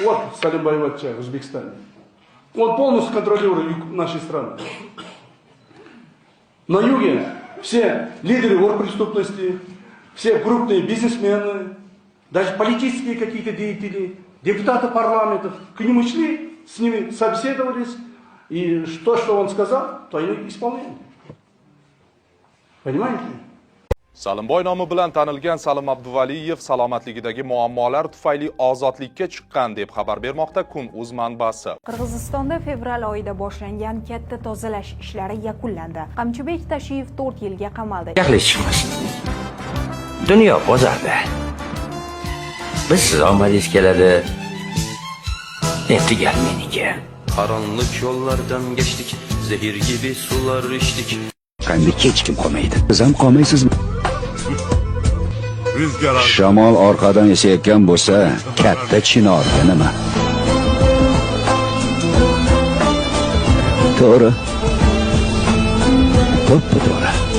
Вот Салимбай Батчаев в Узбекистане. Он полностью контролирует юг нашей страны. На юге все лидеры оргпреступности, все крупные бизнесмены, даже политические какие-то деятели, депутаты парламентов, к нему шли, с ними собеседовались, и то, что он сказал, то и исполняли. Понимаете? Salimboy nomi bilan tanilgan Salim Abduvaliyev salomatligidagi muammolar tufayli ozodlikka chiqqan deb xabar bermoqda Kun.uz manbasi. Qirg'izistonda fevral oyida boshlangan katta tozalash ishlari yakunlandi. Qamchibek Tashiyev 4 yilga qamaldi. Yaxshi chiqmasin. Dunyo bozorda. Biz omadingiz keladi. Endi gelmeniga. Karanlık yollardan geçtik, zehir gibi sular içtik. Qanday hech kim qolmaydi. Siz ham qolmaysizmi? Shamol orqadan esayotgan bo'lsa, katta chinorga nima? To'g'ri. To'ppa to'g'ri.